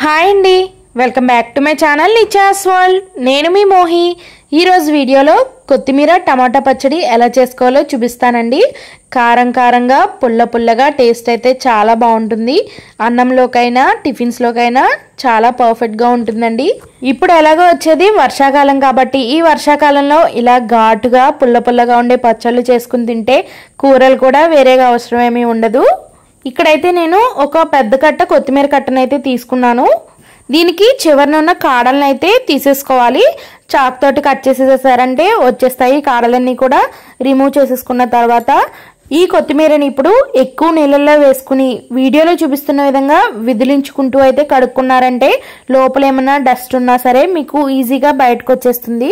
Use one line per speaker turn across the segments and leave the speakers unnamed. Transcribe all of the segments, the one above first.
Hi అండి, welcome back to my channel నిచాస్ world. నేను మీ మోహి. ఈరోజు వీడియోలో కొత్తిమీర టమాటా పచ్చడి ఎలా చేసుకోవాలో చూపిస్తానండి. కారం కారంగా పుల్ల పుల్లగా టేస్ట్ అయితే చాలా బాగుంటుంది. అన్నంలోకైనా టిఫిన్స్లోకైనా చాలా పర్ఫెక్ట్గా ఉంటుందండి. ఇప్పుడు ఎలాగో వచ్చేది వర్షాకాలం కాబట్టి ఈ వర్షాకాలంలో ఇలా ఘాటుగా పుల్ల పుల్లగా ఉండే పచ్చళ్ళు చేసుకుని తింటే కూరలు కూడా వేరేగా అవసరం ఏమీ ఉండదు. ఇక్కడైతే నేను ఒక పెద్ద కట్ట కొత్తిమీర కట్టనైతే తీసుకున్నాను. దీనికి చివరన ఉన్న కాడలను అయితే తీసేసుకోవాలి. చాక్ తోటి కట్ చేసేసారంటే వచ్చేస్తాయి. కాడలన్నీ కూడా రిమూవ్ చేసేసుకున్న తర్వాత ఈ కొత్తిమీరని ఇప్పుడు ఎక్కువ నీళ్ళల్లో వేసుకుని వీడియోలో చూపిస్తున్న విధంగా విదిలించుకుంటూ అయితే కడుక్కున్నారంటే లోపల ఏమైనా డస్ట్ ఉన్నా సరే మీకు ఈజీగా బయటకు వచ్చేస్తుంది.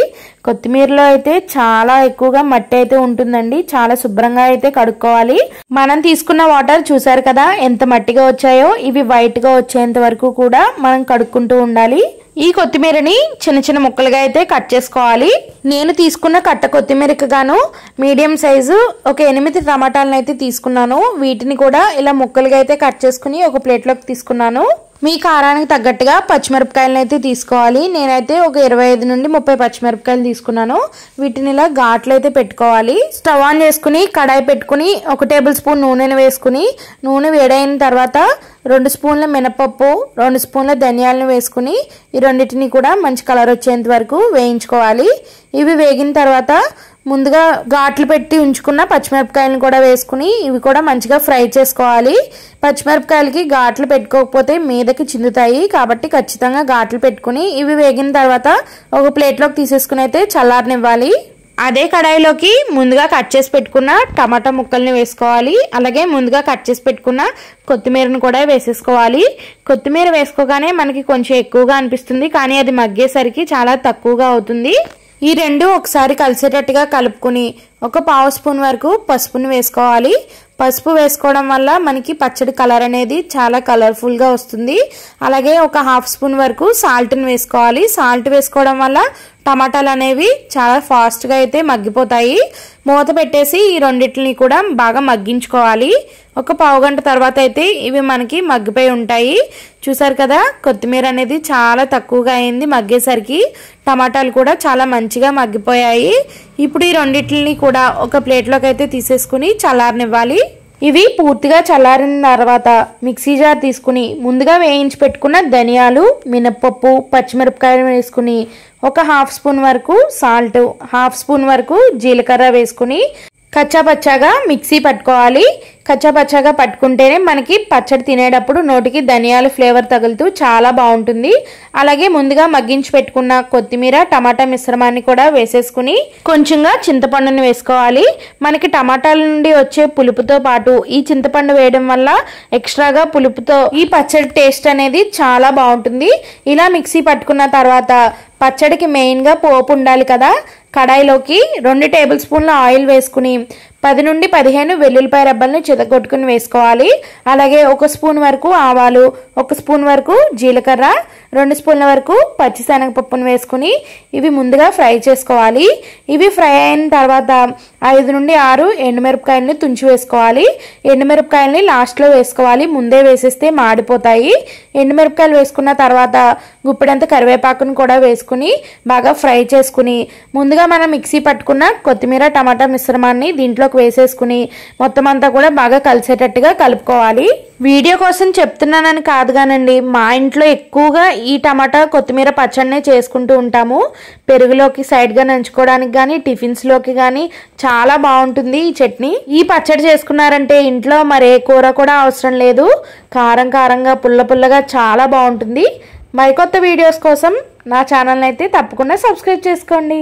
కొత్తిమీరలో అయితే చాలా ఎక్కువగా మట్టి అయితే ఉంటుందండి. చాలా శుభ్రంగా అయితే కడుక్కోవాలి. మనం తీసుకున్న వాటర్ చూసారు కదా ఎంత మట్టిగా వచ్చాయో. ఇవి వైట్ గా వచ్చేంత వరకు కూడా మనం కడుక్కుంటూ ఉండాలి. ఈ కొత్తిమీరని చిన్న చిన్న ముక్కలుగా అయితే కట్ చేసుకోవాలి. నేను తీసుకున్న కట్ట కొత్తిమీరకు గాను మీడియం సైజు ఒక 8 టమాటాలను అయితే తీసుకున్నాను. వీటిని కూడా ఇలా ముక్కలుగా అయితే కట్ చేసుకుని ఒక ప్లేట్లోకి తీసుకున్నాను. మీ కారానికి తగ్గట్టుగా పచ్చిమిరపకాయలను అయితే తీసుకోవాలి. నేనైతే ఒక 25 నుండి 30 పచ్చిమిరపకాయలు తీసుకున్నాను. వీటిని ఇలా ఘాట్లు అయితే పెట్టుకోవాలి. స్టవ్ ఆన్ చేసుకుని కడాయి పెట్టుకుని 1 టేబుల్ స్పూన్ నూనెను వేసుకుని నూనె వేడైన తర్వాత 2 స్పూన్ల మినపప్పు 2 స్పూన్ల ధనియాలను వేసుకుని ఈ రెండింటిని కూడా మంచి కలర్ వచ్చేంత వరకు వేయించుకోవాలి. ఇవి వేగిన తర్వాత ముందుగా ఘాట్లు పెట్టి ఉంచుకున్న పచ్చిమిరపకాయలను కూడా వేసుకుని ఇవి కూడా మంచిగా ఫ్రై చేసుకోవాలి. పచ్చిమిరపకాయలకి ఘాట్లు పెట్టుకోకపోతే మీదకి చిందుతాయి కాబట్టి ఖచ్చితంగా ఘాట్లు పెట్టుకుని ఇవి వేగిన తర్వాత ఒక ప్లేట్లోకి తీసేసుకుని అయితే చల్లారనివ్వాలి. అదే కడాయిలోకి ముందుగా కట్ చేసి పెట్టుకున్న టమాటా ముక్కల్ని వేసుకోవాలి. అలాగే ముందుగా కట్ చేసి పెట్టుకున్న కొత్తిమీరను కూడా వేసేసుకోవాలి. కొత్తిమీర వేసుకోగానే మనకి కొంచెం ఎక్కువగా అనిపిస్తుంది, కానీ అది మగ్గేసరికి చాలా తక్కువగా అవుతుంది. ఈ రెండు ఒకసారి కలిసేటట్టుగా కలుపుకుని ఒక పావు స్పూన్ వరకు పసుపుని వేసుకోవాలి. పసుపు వేసుకోవడం వల్ల మనకి పచ్చడి కలర్ అనేది చాలా కలర్ఫుల్ గా వస్తుంది. అలాగే ఒక హాఫ్ స్పూన్ వరకు సాల్ట్ని వేసుకోవాలి. సాల్ట్ వేసుకోవడం వల్ల టమాటాలు అనేవి చాలా ఫాస్ట్ గా అయితే మగ్గిపోతాయి. మూత పెట్టేసి ఈ రెండింటిని కూడా బాగా మగ్గించుకోవాలి. ఒక పావు గంట తర్వాత అయితే ఇవి మనకి మగ్గిపోయి ఉంటాయి. చూసారు కదా, కొత్తిమీర అనేది చాలా తక్కువగా అయింది మగ్గేసరికి. టమాటాలు కూడా చాలా మంచిగా మగ్గిపోయాయి. ఇప్పుడు ఈ రెండింటిని కూడా ఒక ప్లేట్లోకి అయితే తీసేసుకుని చల్లారనివ్వాలి. ఇవి పూర్తిగా చల్లారిన తర్వాత మిక్సీ జార్ తీసుకుని ముందుగా వేయించి పెట్టుకున్న ధనియాలు మినపప్పు పచ్చిమిరపకాయలు వేసుకుని ఒక హాఫ్ స్పూన్ వరకు సాల్ట్ హాఫ్ స్పూన్ వరకు జీలకర్ర వేసుకుని కచ్చాపచ్చాగా మిక్సీ పట్టుకోవాలి. కచ్చాపచ్చాగా పట్టుకుంటేనే మనకి పచ్చడి తినేటప్పుడు నోటికి ధనియాల ఫ్లేవర్ తగులుతూ చాలా బాగుంటుంది. అలాగే ముందుగా మగ్గించి పెట్టుకున్న కొత్తిమీర టమాటా మిశ్రమాన్ని కూడా వేసేసుకుని కొంచెంగా చింతపండుని వేసుకోవాలి. మనకి టమాటాల నుండి వచ్చే పులుపుతో పాటు ఈ చింతపండు వేయడం వల్ల ఎక్స్ట్రాగా పులుపుతో ఈ పచ్చడి టేస్ట్ అనేది చాలా బాగుంటుంది. ఇలా మిక్సీ పట్టుకున్న తర్వాత పచ్చడికి మెయిన్గా పోపు ఉండాలి కదా. కడాయిలోకి 2 టేబుల్ స్పూన్ల ఆయిల్ వేసుకుని 10 నుండి 15 వెల్లుల్లిపాయ రెబ్బల్ని చితగొట్టుకుని వేసుకోవాలి. అలాగే 1 స్పూన్ వరకు ఆవాలు 1 స్పూన్ వరకు జీలకర్ర 2 స్పూన్ల వరకు పచ్చిశనగపప్పును వేసుకుని ఇవి ముందుగా ఫ్రై చేసుకోవాలి. ఇవి ఫ్రై అయిన తర్వాత 5 నుండి 6 ఎండుమిరపకాయలని తుంచి వేసుకోవాలి. ఎండుమిరపకాయలని లాస్ట్లో వేసుకోవాలి, ముందే వేసేస్తే మాడిపోతాయి. ఎండుమిరపకాయలు వేసుకున్న తర్వాత గుప్పెడంత కరివేపాకును కూడా వేసుకుని బాగా ఫ్రై చేసుకుని ముందుగా మనం మిక్సీ పట్టుకున్న కొత్తిమీర టమాటా మిశ్రమాన్ని దీంట్లోకి వేసేసుకుని మొత్తం అంతా కూడా బాగా కలిసేటట్టుగా కలుపుకోవాలి. వీడియో కోసం చెప్తున్నానని కాదు కానండి, మా ఇంట్లో ఎక్కువగా ఈ టమాటా కొత్తిమీర పచ్చడినే చేసుకుంటూ ఉంటాము. పెరుగులోకి సైడ్గా నంచుకోవడానికి కానీ టిఫిన్స్లోకి కానీ చాలా బాగుంటుంది ఈ చట్నీ. ఈ పచ్చడి చేసుకున్నారంటే ఇంట్లో మరే కూర కూడా అవసరం లేదు. కారం కారంగా పుల్ల పుల్లగా చాలా బాగుంటుంది. మరికొత్త వీడియోస్ కోసం నా ఛానల్ని అయితే తప్పకుండా సబ్స్క్రైబ్ చేసుకోండి.